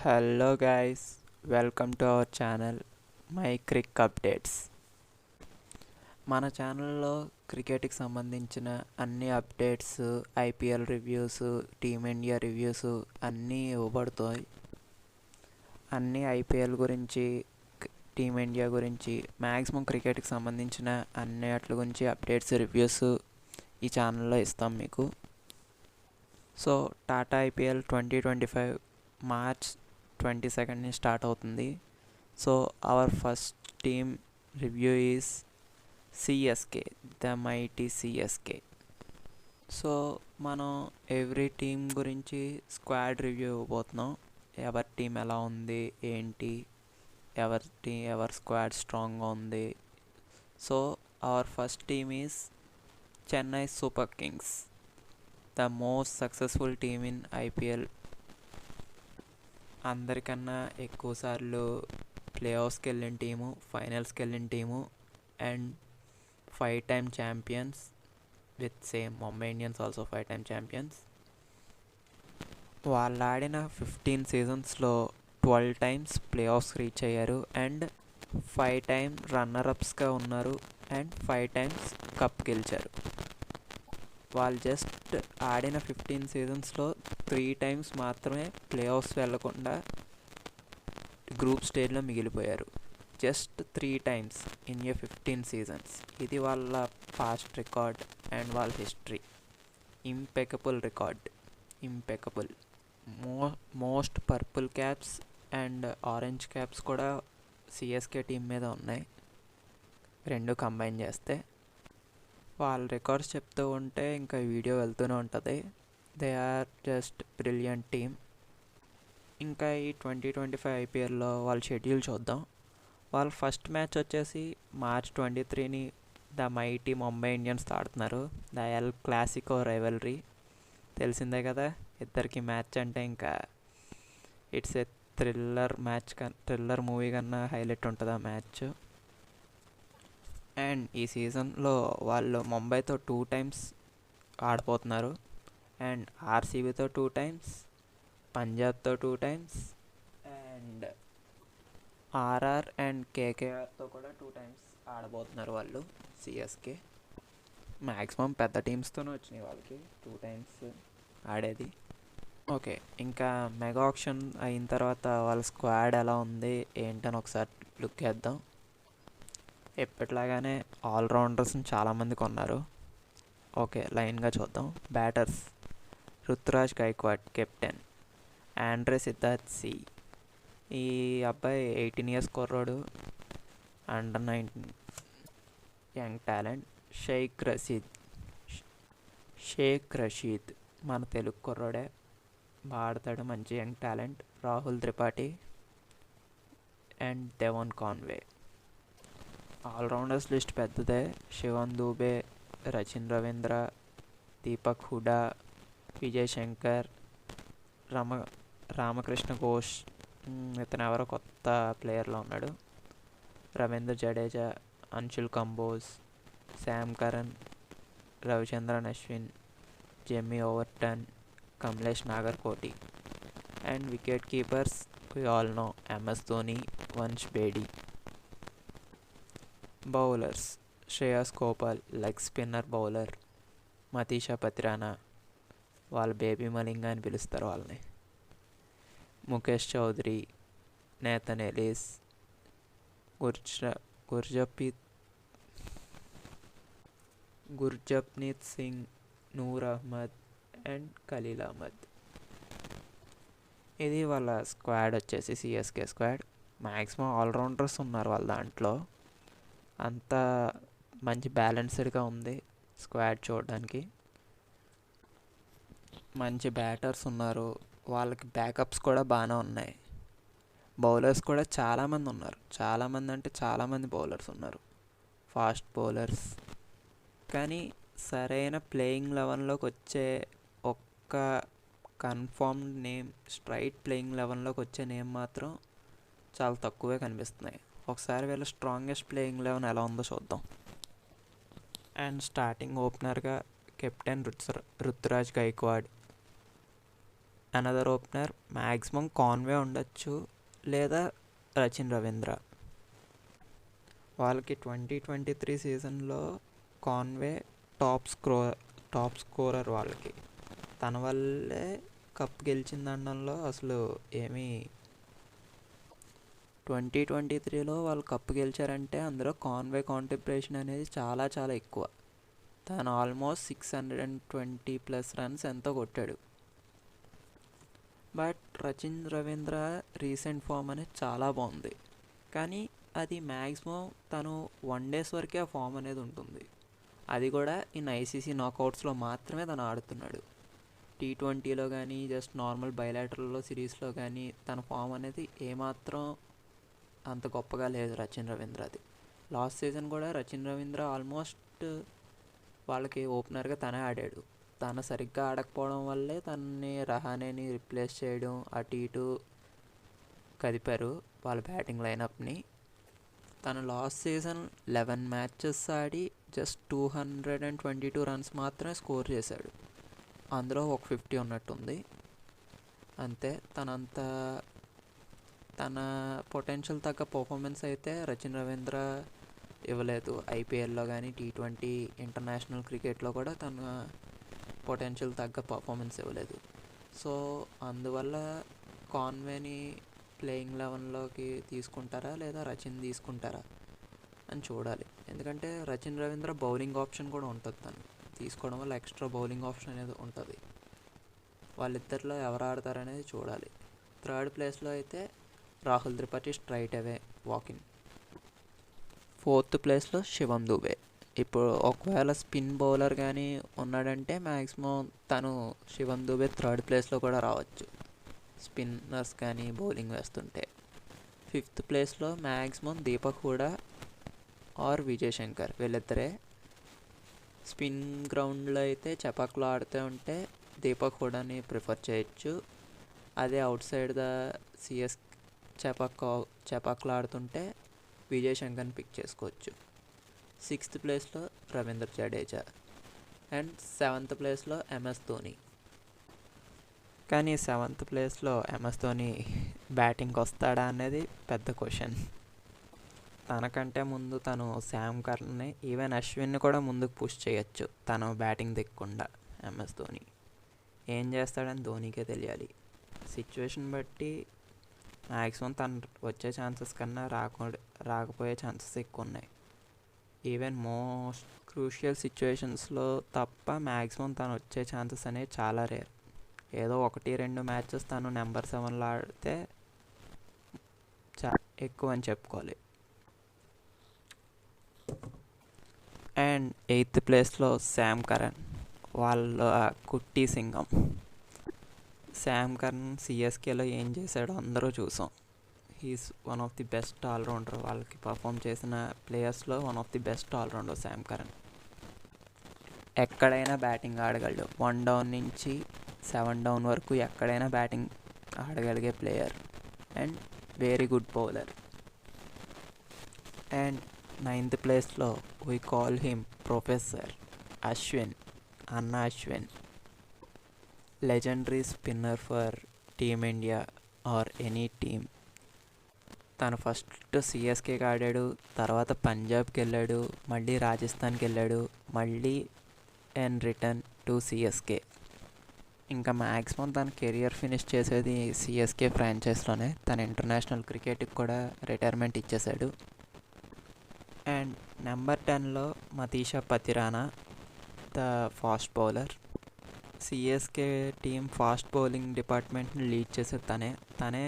Hello guys, welcome to our channel my Crick updates. మన ఛానల్లో క్రికెట్కి సంబంధించిన అన్ని updates, IPL reviews, team India reviews అన్నీ ఇవ్వబడతాయి. అన్ని ఐపీఎల్ గురించి, టీమిండియా గురించి, మ్యాక్సిమం క్రికెట్కి సంబంధించిన అన్నిటి గురించి అప్డేట్స్, రివ్యూస్ ఈ ఛానల్లో ఇస్తాం మీకు. So Tata IPL 2025 March 22 start అవుతుంది. So our first team review is CSK, the mighty CSK. So మనం ఎవ్రీ టీం గురించి స్క్వాడ్ రివ్యూ ఇవ్వబోతున్నాం. ఎవరి టీం ఎలా ఉంది, ఏంటి, ఎవరి స్క్వాడ్ స్ట్రాంగ్గా ఉంది. So our first team is Chennai Super Kings, the most successful team in IPL. అందరికన్నా ఎక్కువసార్లు ప్లే ఆఫ్స్కి వెళ్ళిన టీము, ఫైనల్స్కి వెళ్ళిన team, and 5 time champions with same Mumbai Indians also 5 time champions. వాళ్ళు ఆడిన 15 సీజన్స్లో 12 టైమ్స్ ప్లే ఆఫ్స్ రీచ్ అయ్యారు అండ్ 5 టైమ్ రన్నర్-అప్స్గా ఉన్నారు అండ్ 5 టైమ్స్ కప్ గెలిచారు. వాళ్ళు జస్ట్ ఆడిన 15 సీజన్స్లో 3 టైమ్స్ మాత్రమే ప్లే ఆఫ్స్ వెళ్లకుండా గ్రూప్ స్టేజ్లో మిగిలిపోయారు. Just 3 times in 15 seasons. ఇది వాళ్ళ పాస్ట్ రికార్డ్ అండ్ వాళ్ళ history. Impeccable record, impeccable. Most purple caps and orange caps కూడా సిఎస్కే టీం మీద ఉన్నాయి, రెండు కంబైన్ చేస్తే. వాళ్ళ రికార్డ్స్ చెప్తూ ఉంటే ఇంకా వీడియో వెళ్తూనే ఉంటుంది. They are just brilliant team. ఇంకా ఈ 2025 ఐపీఎల్లో వాళ్ళ షెడ్యూల్ చూద్దాం. వాళ్ళ ఫస్ట్ మ్యాచ్ వచ్చేసి March 23 the mighty Mumbai Indians ఆడుతున్నారు. ద ఎల్ క్లాసికో రైవల్రీ తెలిసిందే కదా. ఇద్దరికి మ్యాచ్ అంటే ఇంకా ఇట్స్ ఏ థ్రిల్లర్ మూవీ కన్నా హైలైట్ ఉంటుంది ఆ మ్యాచ్. అండ్ ఈ సీజన్లో వాళ్ళు ముంబైతో 2 టైమ్స్ ఆడిపోతున్నారు అండ్ ఆర్సీబీతో 2 టైమ్స్, పంజాబ్తో 2 టైమ్స్ అండ్ ఆర్ఆర్ అండ్ కేకేఆర్తో కూడా 2 టైమ్స్ ఆడబోతున్నారు వాళ్ళు సిఎస్కే. మ్యాక్సిమం పెద్ద టీమ్స్తోనే వచ్చినాయి వాళ్ళకి 2 టైమ్స్ ఆడేది. ఓకే, ఇంకా మెగా ఆక్షన్ అయిన తర్వాత వాళ్ళ స్క్వాడ్ ఎలా ఉంది ఏంటని ఒకసారి లుక్ చేద్దాం. ఎప్పటిలాగానే ఆల్రౌండర్స్ని చాలామంది కొన్నారు. ఓకే, లైన్గా చూద్దాం. Batters Ruturaj Gaikwad captain, Andre Siddharth C. ఈ అబ్బాయి 18 ఇయర్స్ కుర్రోడు, under 19 young talent. Shaik Rasheed మన తెలుగు కుర్రోడే, బాగా ఆడతాడు, మంచి young talent. Rahul Tripathi and Devon Conway. Allrounders list పెద్దదే. శివన్ దూబే, రచిన్ రవీంద్ర, దీపక్ హుడా, విజయ్ శంకర్, రామకృష్ణ ఘోష్, ఇతను ఎవరో కొత్త ప్లేయర్లో ఉన్నాడు, Ravindra Jadeja, Anshul Kamboj, Sam Curran, Ravichandran Ashwin, Jamie Overton, Kamlesh Nagarkoti. And wicket keepers we all know MS Dhoni, Vansh Bedi. Bowlers Shreyas Gopal, leg spinner bowler. Matheesha Pathirana, వాళ్ళ బేబీ మలింగా అని పిలుస్తారు వాళ్ళని. Mukesh Choudhary, Nathan Ellis, Gurjapneet Singh, Noor Ahmad and Khaleel Ahmed. ఇది వాళ్ళ స్క్వాడ్ వచ్చేసి సిఎస్కే స్క్వాడ్. మ్యాక్సిమం ఆల్రౌండర్స్ ఉన్నారు వాళ్ళ దాంట్లో. అంతా మంచి బ్యాలెన్స్డ్గా ఉంది స్క్వాడ్ చూడడానికి. మంచి బ్యాటర్స్ ఉన్నారు, వాళ్ళకి బ్యాకప్స్ కూడా బాగానే ఉన్నాయి. బౌలర్స్ కూడా చాలామంది ఉన్నారు, చాలామంది అంటే చాలామంది బౌలర్స్ ఉన్నారు, ఫాస్ట్ బౌలర్స్. కానీ సరైన ప్లేయింగ్ 11లోకి వచ్చే ఒక్క కన్ఫర్మ్డ్ నేమ్, స్ట్రైట్ ప్లేయింగ్ 11లోకి వచ్చే నేమ్ మాత్రం చాలా తక్కువే కనిపిస్తున్నాయి. ఒకసారి వీళ్ళ స్ట్రాంగెస్ట్ ప్లేయింగ్ 11 ఎలా ఉందో చూద్దాం. అండ్ స్టార్టింగ్ ఓపెనర్గా captain Ruturaj Gaikwad, another opener maximum Conway ఉండొచ్చు లేదా రచిన్ రవీంద్ర. వాళ్ళకి 2023 సీజన్లో కాన్వే టాప్ స్కోరర్ వాళ్ళకి. తన వల్లే కప్ గెలిచిందనడంలో అసలు ఏమీ 2023లో వాళ్ళు కప్ గెలిచారంటే అందులో కాన్వే కాంట్రిబ్యూషన్ అనేది చాలా చాలా ఎక్కువ. తను ఆల్మోస్ట్ 620+ రన్స్ ఎంతో కొట్టాడు. But Rachin Ravindra recent form అనేది చాలా బాగుంది, కానీ అది మ్యాక్సిమం తను 1 డేస్ వరకే ఆ ఫామ్ అనేది ఉంటుంది. అది కూడా ఇన్ ఐసీసీ నాకౌట్స్లో మాత్రమే తను ఆడుతున్నాడు. T20లో కానీ జస్ట్ నార్మల్ బైలాటరల్లో సిరీస్లో కానీ తన ఫామ్ అనేది ఏమాత్రం అంత గొప్పగా లేదు రచిన్ రవీంద్రది. లాస్ట్ సీజన్ కూడా రచిన్ రవీంద్ర ఆల్మోస్ట్ వాళ్ళకి ఓపెనర్గా తనే ఆడాడు. తను సరిగ్గా ఆడకపోవడం వల్లే తనని రహానేని రిప్లేస్ చేయడం అటు ఇటు కదిపారు వాళ్ళ బ్యాటింగ్ లైనప్ని. తను లాస్ట్ సీజన్ 11 మ్యాచెస్ ఆడి జస్ట్ 222 రన్స్ మాత్రమే స్కోర్ చేశాడు. అందులో ఒక 50 ఉన్నట్టుంది అంతే. తన పొటెన్షియల్ తగ్గ పర్ఫార్మెన్స్ అయితే రచిన్ రవీంద్ర ఇవ్వలేదు. ఐపీఎల్లో కానీ T20 ఇంటర్నేషనల్ క్రికెట్లో కూడా తన పొటెన్షియల్ తగ్గ పర్ఫార్మెన్స్ ఇవ్వలేదు. సో అందువల్ల కాన్వేని ప్లేయింగ్ 11లోకి తీసుకుంటారా లేదా రచిన్ తీసుకుంటారా అని చూడాలి. ఎందుకంటే రచిన్ రవీంద్ర బౌలింగ్ ఆప్షన్ కూడా ఉంటుంది, తను తీసుకోవడం వల్ల ఎక్స్ట్రా బౌలింగ్ ఆప్షన్ అనేది ఉంటుంది. వాళ్ళిద్దరిలో ఎవరు ఆడతారనేది చూడాలి. థర్డ్ ప్లేస్లో అయితే రాహుల్ త్రిపాఠి స్ట్రైట్ అవే వాకింగ్. ఫోర్త్ ప్లేస్లో శివం దుబే. ఇప్పుడు ఒకవేళ స్పిన్ బౌలర్ కానీ ఉన్నాడంటే మ్యాక్సిమం తను శివం దుబే థర్డ్ ప్లేస్లో కూడా రావచ్చు, స్పిన్నర్స్ కానీ బౌలింగ్ వేస్తుంటే. ఫిఫ్త్ ప్లేస్లో మ్యాక్సిమం దీపక్ హూడా ఆర్ విజయ్ శంకర్, వీళ్ళిద్దరే. స్పిన్ గ్రౌండ్లో అయితే చపాక్లో ఆడుతూ ఉంటే దీపక్ హూడాని ప్రిఫర్ చేయొచ్చు. అదే అవుట్ సైడ్ ద సిఎస్ చపాక్లో ఆడుతుంటే విజయ్ శంకర్ని పిక్ చేసుకోవచ్చు. సిక్స్త్ ప్లేస్లో రవీంద్ర జడేజా అండ్ సెవెంత్ ప్లేస్లో ఎంఎస్ ధోని. కానీ సెవెంత్ ప్లేస్లో ఎంఎస్ ధోని బ్యాటింగ్కి వస్తాడా అనేది పెద్ద క్వశ్చన్. తనకంటే ముందు తను శామ్ కర్న్ని ఈవెన్ అశ్విన్ని కూడా ముందుకు పుష్ చేయొచ్చు తను బ్యాటింగ్ దిక్కుండా. ఎంఎస్ ధోని ఏం చేస్తాడని ధోనికే తెలియాలి. సిచ్యువేషన్ బట్టి మ్యాక్సిమం తను వచ్చే ఛాన్సెస్ కన్నా రాకపోయే ఛాన్సెస్ ఎక్కువ ఉన్నాయి. ఈవెన్ మోస్ట్ క్రూషియల్ సిచ్యువేషన్స్లో తప్ప మ్యాక్సిమం తను వచ్చే ఛాన్సెస్ అనేవి చాలా రేర్. ఏదో 1-2 మ్యాచెస్ తను నెంబర్ 7లో ఆడితే ఎక్కువ అని చెప్పుకోవాలి. అండ్ ఎయిత్ ప్లేస్లో శామ్ కరన్, వాళ్ళ కుట్టి సింగం. శామ్ కరన్ సిఎస్కేలో ఏం చేశాడో అందరూ చూసాం. He's one of the best allrounder. వాళ్ళకి పర్ఫామ్ చేసిన ప్లేయర్స్లో one of the best allrounder Sam Curran. ఎక్కడైనా బ్యాటింగ్ ఆడగలడు. 1 డౌన్ నుంచి 7 డౌన్ వరకు ఎక్కడైనా బ్యాటింగ్ ఆడగలిగే player and very good bowler. And 9th ప్లేస్లో వీ కాల్ హిమ్ ప్రొఫెసర్ అన్నా Ashwin. Legendary spinner for team India or any team. తను ఫస్ట్ సిఎస్కేకి ఆడాడు, తర్వాత పంజాబ్కి వెళ్ళాడు, మళ్ళీ రాజస్థాన్కి వెళ్ళాడు, మళ్ళీ అండ్ రిటర్న్ టు సిఎస్కే. ఇంకా మ్యాక్సిమం తన కెరియర్ ఫినిష్ చేసేది సిఎస్కే ఫ్రాంచైజ్లోనే. తన ఇంటర్నేషనల్ క్రికెట్కి కూడా రిటైర్మెంట్ ఇచ్చేశాడు. అండ్ నెంబర్ 10లో Matheesha Pathirana, the fast bowler. CSK team fast bowling డిపార్ట్మెంట్ని లీడ్ చేసేది తనే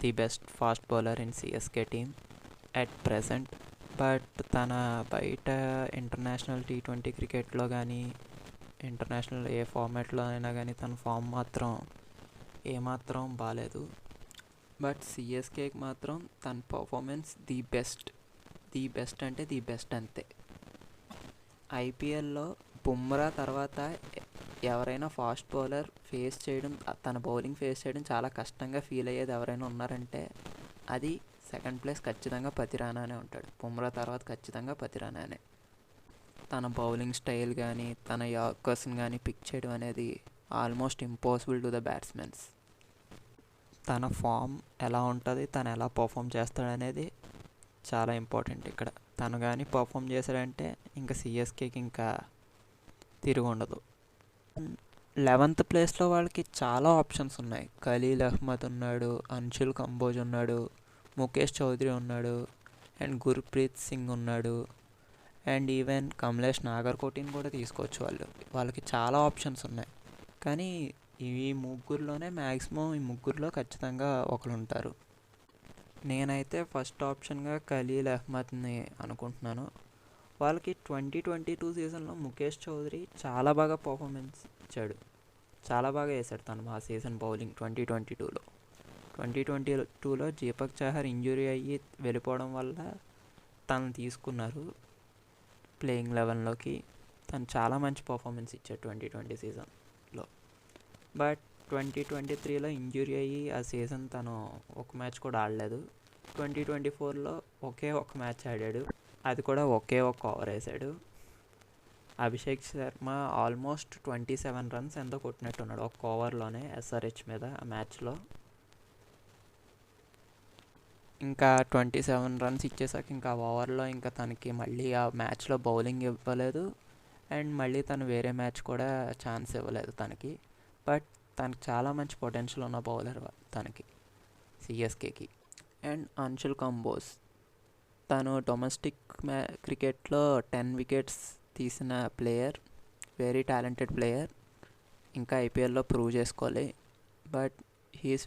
the best fast bowler in CSK team at present. But తన బయట ఇంటర్నేషనల్ T20 క్రికెట్లో కానీ ఇంటర్నేషనల్ ఏ ఫార్మాట్లో అయినా కానీ తన ఫామ్ మాత్రం ఏమాత్రం బాగాలేదు. బట్ సిఎస్కేకి మాత్రం తన పర్ఫార్మెన్స్ ది బెస్ట్ అంటే ది బెస్ట్ అంతే. ఐపీఎల్లో బుమ్రా తర్వాత ఎవరైనా ఫాస్ట్ బౌలర్ ఫేస్ చేయడం, తన బౌలింగ్ ఫేస్ చేయడం చాలా కష్టంగా ఫీల్ అయ్యేది ఎవరైనా ఉన్నారంటే అది సెకండ్ ప్లేస్ ఖచ్చితంగా పతిరానానే ఉంటాడు. బుమ్రా తర్వాత ఖచ్చితంగా పతిరానానే. తన బౌలింగ్ స్టైల్ కానీ తన యార్కర్స్ని కానీ పిక్ చేయడం అనేది almost impossible to the batsmen. తన ఫామ్ ఎలా ఉంటుంది, తను ఎలా పర్ఫామ్ చేస్తాడనేది చాలా ఇంపార్టెంట్ ఇక్కడ. తను కానీ పర్ఫామ్ చేశాడంటే ఇంకా సిఎస్కేకి ఇంకా తిరిగి ఉండదు. 11th ప్లేస్లో వాళ్ళకి చాలా ఆప్షన్స్ ఉన్నాయి. ఖలీల్ అహ్మద్ ఉన్నాడు, అన్షుల్ కంబోజ్ ఉన్నాడు, ముఖేష్ చౌదరి ఉన్నాడు, అండ్ గుర్ప్రీత్ సింగ్ ఉన్నాడు, అండ్ ఈవెన్ కమలేష్ నాగర్కోటిని కూడా తీసుకోవచ్చు. వాళ్ళకి చాలా ఆప్షన్స్ ఉన్నాయి. కానీ ఈ ముగ్గురులోనే మ్యాక్సిమం ఈ ముగ్గురులో ఖచ్చితంగా ఒకరు ఉంటారు. నేనైతే ఫస్ట్ ఆప్షన్గా ఖలీల్ అహ్మద్ని అనుకుంటున్నాను. వాళ్ళకి 2022 సీజన్లో ముఖేష్ చౌదరి చాలా బాగా పర్ఫార్మెన్స్ ఇచ్చాడు, చాలా బాగా వేశాడు తను ఆ సీజన్ బౌలింగ్. 2022లో దీపక్ చహర్ ఇంజురీ అయ్యి వెళ్ళిపోవడం వల్ల తను తీసుకున్నారు ప్లేయింగ్ లెవెన్లోకి. తను చాలా మంచి పర్ఫార్మెన్స్ ఇచ్చాడు 2020 సీజన్లో. బట్ 2023లో ఇంజురీ అయ్యి ఆ సీజన్ తను ఒక మ్యాచ్ కూడా ఆడలేదు. 2024లో ఒకే ఒక మ్యాచ్ ఆడాడు, అది కూడా ఒకే ఒక ఓవర్ వేసాడు. అభిషేక్ శర్మ ఆల్మోస్ట్ 27 రన్స్ ఎంతో కొట్టినట్టున్నాడు ఒక ఓవర్లోనే ఎస్ఆర్హెచ్ మీద ఆ మ్యాచ్లో. ఇంకా 27 రన్స్ ఇచ్చేసాక ఇంకా ఓవర్లో ఇంకా తనకి మళ్ళీ ఆ మ్యాచ్లో బౌలింగ్ ఇవ్వలేదు, అండ్ మళ్ళీ తను వేరే మ్యాచ్ కూడా ఛాన్స్ ఇవ్వలేదు తనకి. బట్ తనకి చాలా మంచి పొటెన్షియల్ ఉన్న బౌలర్ తనకి సిఎస్కేకి. అండ్ అన్షుల్ కంబోజ్, తను డొమెస్టిక్ క్రికెట్లో 10 వికెట్స్ తీసిన ప్లేయర్, వెరీ టాలెంటెడ్ ప్లేయర్. ఇంకా ఐపీఎల్లో ప్రూవ్ చేసుకోవాలి. బట్ హీఈస్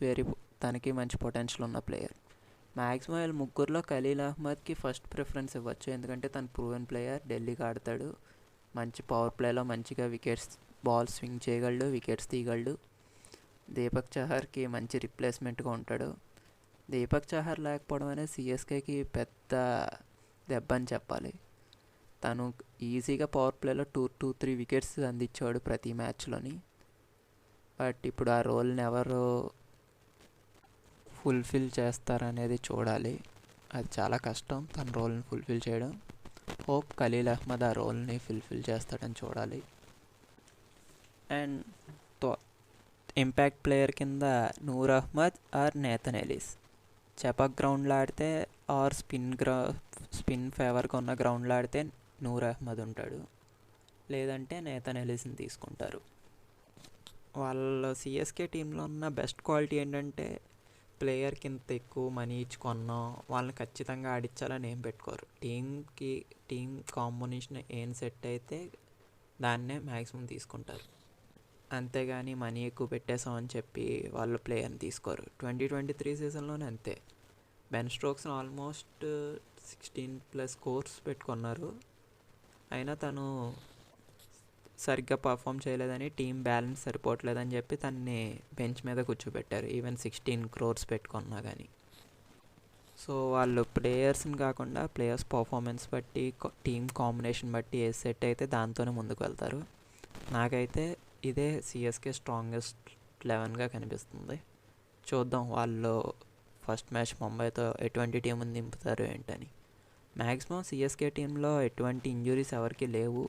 తనకి మంచి పొటెన్షియల్ ఉన్న ప్లేయర్. మ్యాక్సిమం వీళ్ళ ముగ్గురులో ఖలీల్ అహ్మద్కి ఫస్ట్ ప్రిఫరెన్స్ ఇవ్వచ్చు, ఎందుకంటే తను ప్రూవెన్ ప్లేయర్, ఢిల్లీకి ఆడతాడు, మంచి పవర్ ప్లేలో మంచిగా వికెట్స్ బాల్ స్వింగ్ చేయగలడు, వికెట్స్ తీయగలడు. దీపక్ చహర్కి మంచి రిప్లేస్మెంట్గా ఉంటాడు. దీపక్ చహర్ లేకపోవడం అనేది సిఎస్కేకి పెద్ద దెబ్బ అని చెప్పాలి. తను ఈజీగా పవర్ ప్లేలో 2-3 వికెట్స్ అందించాడు ప్రతి మ్యాచ్లోని. బట్ ఇప్పుడు ఆ రోల్ని ఎవరు ఫుల్ఫిల్ చేస్తారనేది చూడాలి. అది చాలా కష్టం తన రోల్ని ఫుల్ఫిల్ చేయడం. హోప్ ఖలీల్ అహ్మద్ ఆ రోల్ని ఫుల్ఫిల్ చేస్తాడని చూడాలి. అండ్ ఇంపాక్ట్ ప్లేయర్ కింద Noor Ahmad or Nathan Ellis. Chepauk గ్రౌండ్లో ఆడితే ఆర్ స్పిన్ ఫేవర్గా ఉన్న గ్రౌండ్లో ఆడితే నూర్ అహ్మద్ ఉంటాడు, లేదంటే నేథన్ ఎలిస్ని తీసుకుంటారు. వాళ్ళ సిఎస్కే టీంలో ఉన్న బెస్ట్ క్వాలిటీ ఏంటంటే ప్లేయర్కి ఇంత ఎక్కువ మనీ ఇచ్చి కొన్నాం, వాళ్ళని ఖచ్చితంగా ఆడించాలని ఏం పెట్టుకోరు. టీం కాంబినేషన్ ఏం సెట్ అయితే దాన్నే మ్యాక్సిమం తీసుకుంటారు. అంతేగాని మనీ ఎక్కువ పెట్టేసామని చెప్పి వాళ్ళు ప్లేయర్ని తీసుకోరు. 2023 సీజన్లోనే అంతే. బెన్ స్టోక్స్ని ఆల్మోస్ట్ 16+ స్కోర్స్ పెట్టుకున్నారు, అయినా తను సరిగ్గా పర్ఫామ్ చేయలేదని, టీం బ్యాలెన్స్ సరిపోవట్లేదని చెప్పి తన్ని బెంచ్ మీద కూర్చోబెట్టారు, ఈవెన్ 16 crores పెట్టుకున్నా కానీ. సో వాళ్ళు ప్లేయర్స్ని కాకుండా ప్లేయర్స్ పర్ఫార్మెన్స్ బట్టి, టీం కాంబినేషన్ బట్టి ఏ సెట్ అయితే దాంతోనే ముందుకు వెళ్తారు. నాకైతే ఇదే సిఎస్కే స్ట్రాంగెస్ట్ 11గా కనిపిస్తుంది. చూద్దాం వాళ్ళు ఫస్ట్ మ్యాచ్ ముంబైతో ఎటువంటి టీంని దింపుతారు ఏంటని. మ్యాక్సిమం సిఎస్కే టీంలో ఎటువంటి ఇంజురీస్ ఎవరికి లేవు.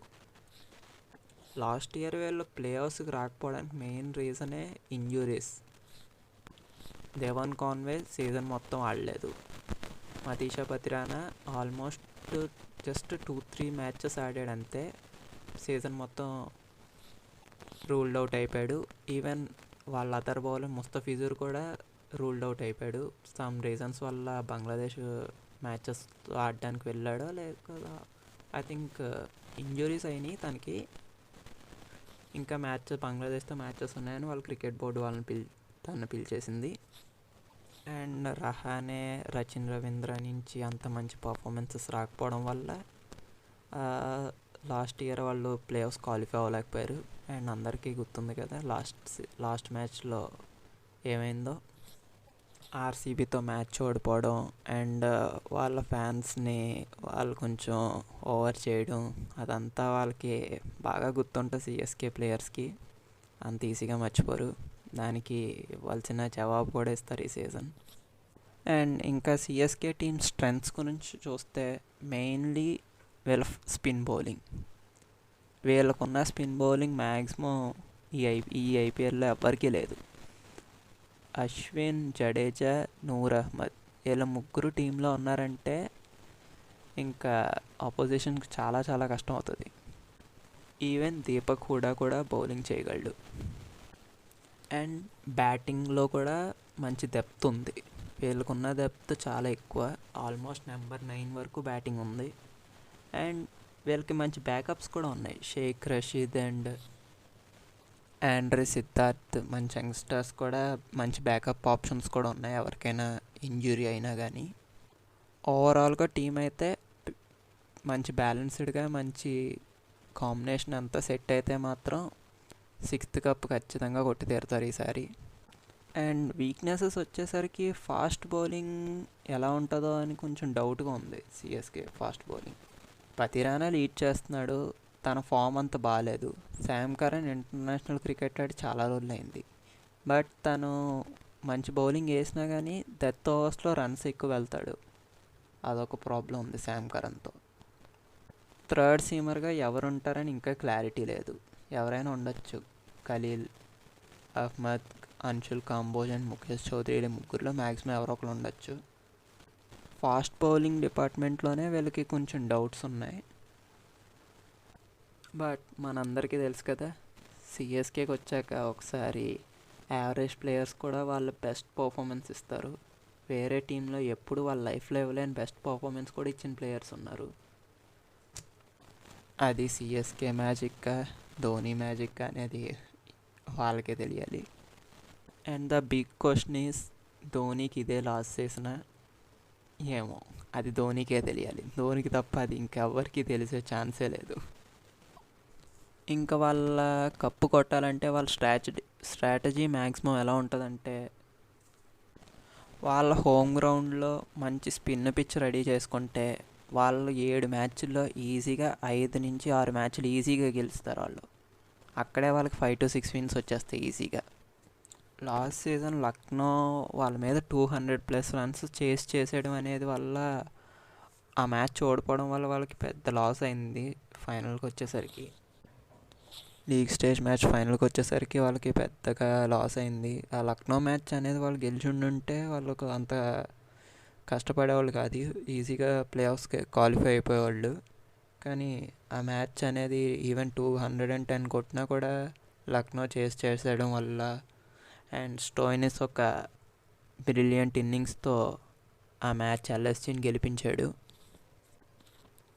లాస్ట్ ఇయర్ వీళ్ళు ప్లే ఆఫ్స్కి రాకపోవడానికి మెయిన్ రీజనే ఇంజురీస్. దేవన్ కాన్వే సీజన్ మొత్తం ఆడలేదు. మతీషా పతిరానా ఆల్మోస్ట్ జస్ట్ 2-3 మ్యాచెస్ ఆడాడు అంతే, సీజన్ మొత్తం రూల్డ్ అవుట్ అయిపోయాడు. ఈవెన్ వాళ్ళ అదర్ బౌలర్ ముస్తఫిజుర్ కూడా రూల్డ్ అవుట్ అయిపోయాడు. సమ్ రీజన్స్ వల్ల బంగ్లాదేశ్ మ్యాచెస్ ఆడడానికి వెళ్ళాడో లేక ఐ థింక్ ఇంజురీస్ అయినాయి తనకి. ఇంకా బంగ్లాదేశ్తో మ్యాచెస్ ఉన్నాయని వాళ్ళు క్రికెట్ బోర్డు వాళ్ళని తను పిలిచేసింది. అండ్ రహానే, రచిన్ రవీంద్ర నుంచి అంత మంచి పర్ఫార్మెన్సెస్ రాకపోవడం వల్ల లాస్ట్ ఇయర్ వాళ్ళు ప్లే ఆఫ్స్ క్వాలిఫై అవ్వలేకపోయారు. అండ్ అందరికీ గుర్తుంది కదా లాస్ట్ మ్యాచ్లో ఏమైందో. ఆర్సీబీతో మ్యాచ్ ఓడిపోవడం అండ్ వాళ్ళ ఫ్యాన్స్ని వాళ్ళు కొంచెం ఓవర్ చేయడం, అదంతా వాళ్ళకి బాగా గుర్తుంటుంది సిఎస్కే ప్లేయర్స్కి. అంత ఈజీగా మర్చిపోరు. దానికి ఇవ్వాల్సిన జవాబు కూడా ఇస్తారు ఈ సీజన్. అండ్ ఇంకా సిఎస్కే టీమ్ స్ట్రెంగ్త్స్ గురించి చూస్తే మెయిన్లీ వీళ్ళ స్పిన్ బౌలింగ్. వీళ్ళకున్న స్పిన్ బౌలింగ్ మ్యాక్సిమం ఈ ఐపీఎల్లో ఎవ్వరికీ లేదు. అశ్విన్, జడేజా, నూర్ అహ్మద్ వీళ్ళ ముగ్గురు టీంలో ఉన్నారంటే ఇంకా ఆపోజిషన్కి చాలా చాలా కష్టం అవుతుంది. ఈవెన్ దీపక్ హూడా కూడా బౌలింగ్ చేయగలడు. అండ్ బ్యాటింగ్లో కూడా మంచి డెప్త్ ఉంది. వీళ్ళకున్న డెప్త్ చాలా ఎక్కువ, ఆల్మోస్ట్ నెంబర్ 9 వరకు బ్యాటింగ్ ఉంది. అండ్ వీళ్ళకి మంచి బ్యాకప్స్ కూడా ఉన్నాయి. షేక్ రషీద్ అండ్ ఆండ్రే సిద్ధార్థ్ మంచి యంగ్స్టర్స్ కూడా మంచి బ్యాకప్ ఆప్షన్స్ కూడా ఉన్నాయి ఎవరికైనా ఇంజురీ అయినా కానీ. ఓవరాల్గా టీం అయితే మంచి బ్యాలెన్స్డ్గా మంచి కాంబినేషన్ అంతా సెట్ అయితే మాత్రం 6th కప్ ఖచ్చితంగా కొట్టి తీరుతారు ఈసారి. అండ్ వీక్నెసెస్ వచ్చేసరికి ఫాస్ట్ బౌలింగ్ ఎలా ఉంటుందో అని కొంచెం డౌట్గా ఉంది. సిఎస్కే ఫాస్ట్ బౌలింగ్ ప్రతి రానా లీడ్ చేస్తున్నాడు, తన ఫామ్ అంత బాగాలేదు. శామ్ కరణ్ ఇంటర్నేషనల్ క్రికెట్ ఆడి చాలా రోజులు అయింది, బట్ తను మంచి బౌలింగ్ వేసినా కానీ డెత్ ఓవర్స్లో రన్స్ ఎక్కువ వెళ్తాడు. అదొక ప్రాబ్లం ఉంది శామ్ కరణ్తో. థర్డ్ సీమర్గా ఎవరు ఉంటారని ఇంకా క్లారిటీ లేదు. ఎవరైనా ఉండొచ్చు. ఖలీల్ అహ్మద్, అన్షుల్ కాంబోజ్ అండ్ ముఖేష్ చౌదరి ముగ్గురులో మ్యాక్సిమం ఎవరో ఒకరు ఉండొచ్చు. ఫాస్ట్ బౌలింగ్ డిపార్ట్మెంట్లోనే వీళ్ళకి కొంచెం డౌట్స్ ఉన్నాయి. బట్ మనందరికీ తెలుసు కదా, సిఎస్కేకి వచ్చాక ఒకసారి యావరేజ్ ప్లేయర్స్ కూడా వాళ్ళ బెస్ట్ పర్ఫార్మెన్స్ ఇస్తారు. వేరే టీంలో ఎప్పుడు వాళ్ళ లైఫ్లో ఇవ్వలేని బెస్ట్ పర్ఫార్మెన్స్ కూడా ఇచ్చిన ప్లేయర్స్ ఉన్నారు. అది సిఎస్కే మ్యాజిక్, ధోని మ్యాజిక్ అనేది వాళ్ళకే తెలియాలి. And the big question is, ధోనికి ఇదే లాస్ట్ చేసిన ఏమో అది ధోనికే తెలియాలి. ధోనికి తప్ప అది ఇంకెవ్వరికి తెలిసే ఛాన్సే లేదు. ఇంకా వాళ్ళ కప్పు కొట్టాలంటే వాళ్ళ స్ట్రాటజీ మ్యాక్సిమం ఎలా ఉంటుందంటే, వాళ్ళ హోమ్ గ్రౌండ్లో మంచి స్పిన్ పిచ్ రెడీ చేసుకుంటే వాళ్ళు 7 మ్యాచ్ల్లో ఈజీగా 5 నుంచి 6 మ్యాచ్లు ఈజీగా గెలుస్తారు వాళ్ళు. అక్కడే వాళ్ళకి 5 to 6 విన్స్ వచ్చేస్తాయి ఈజీగా. లాస్ట్ సీజన్ లక్నో వాళ్ళ మీద 200+ రన్స్ చేసేయడం అనేది వల్ల ఆ మ్యాచ్ ఓడిపోవడం వల్ల వాళ్ళకి పెద్ద లాస్ అయింది. ఫైనల్కి వచ్చేసరికి, లీగ్ స్టేజ్ మ్యాచ్ ఫైనల్కి వచ్చేసరికి వాళ్ళకి పెద్దగా లాస్ అయింది. ఆ లక్నో మ్యాచ్ అనేది వాళ్ళు గెలిచి ఉండుంటే వాళ్ళకు అంత కష్టపడేవాళ్ళు కాదు, ఈజీగా ప్లే ఆఫ్స్కి క్వాలిఫై అయిపోయేవాళ్ళు. కానీ ఆ మ్యాచ్ అనేది ఈవెన్ 210 కొట్టినా కూడా లక్నో చేసేయడం వల్ల, అండ్ స్టోయినిస్ ఒక బ్రిలియంట్ ఇన్నింగ్స్తో ఆ మ్యాచ్ ఎల్ఎస్జీని గెలిపించాడు.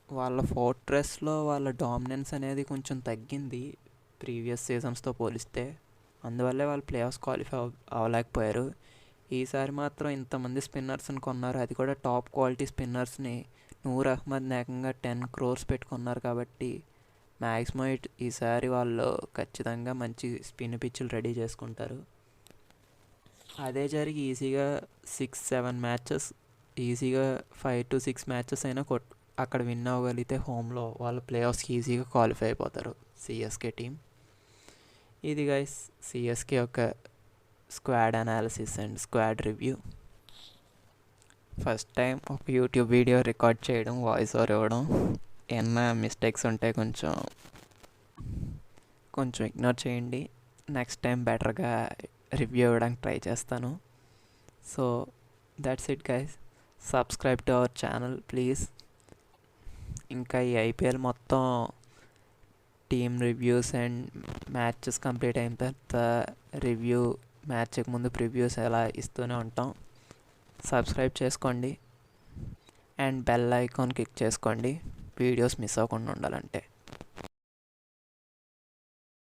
వాళ్ళ ఫోర్ట్రెస్లో వాళ్ళ డామినెన్స్ అనేది కొంచెం తగ్గింది ప్రీవియస్ సీజన్స్తో పోలిస్తే, అందువల్లే వాళ్ళు ప్లే ఆఫ్స్ క్వాలిఫై అవ్వలేకపోయారు. ఈసారి మాత్రం ఇంతమంది స్పిన్నర్స్ని కొన్నారు, అది కూడా టాప్ క్వాలిటీ స్పిన్నర్స్ని. నూర్ అహ్మద్ ఏకంగా 10 crores పెట్టుకున్నారు కాబట్టి మ్యాక్సిమం ఈసారి వాళ్ళు ఖచ్చితంగా మంచి స్పిన్ పిచ్లు రెడీ చేసుకుంటారు. అదే జరిగి ఈజీగా 6-7 మ్యాచెస్, ఈజీగా 5 to 6 మ్యాచెస్ అయినా అక్కడ విన్ అవ్వగలిగితే హోమ్లో వాళ్ళు ప్లే ఆఫ్స్కి ఈజీగా క్వాలిఫై అయిపోతారు సిఎస్కే టీం. ఇది గైస్ సిఎస్కే యొక్క squad analysis and squad review. First time ఒక యూట్యూబ్ వీడియో రికార్డ్ చేయడం, వాయిస్ ఓవర్ ఇవ్వడం, ఏమన్నా మిస్టేక్స్ ఉంటే కొంచెం ఇగ్నోర్ చేయండి. నెక్స్ట్ టైం బెటర్గా రివ్యూ ఇవ్వడానికి ట్రై చేస్తాను. So that's it guys, subscribe to our channel please. ఇంకా ఈ ఐపీఎల్ మొత్తం team reviews and matches complete అయిన తర్వాత రివ్యూ, మ్యాచ్కి ముందు ప్రివ్యూస్ ఎలా ఇస్తూనే ఉంటాం. సబ్స్క్రైబ్ చేసుకోండి అండ్ బెల్ ఐకాన్ క్లిక్ చేసుకోండి వీడియోస్ మిస్ అవ్వకుండా ఉండాలంటే.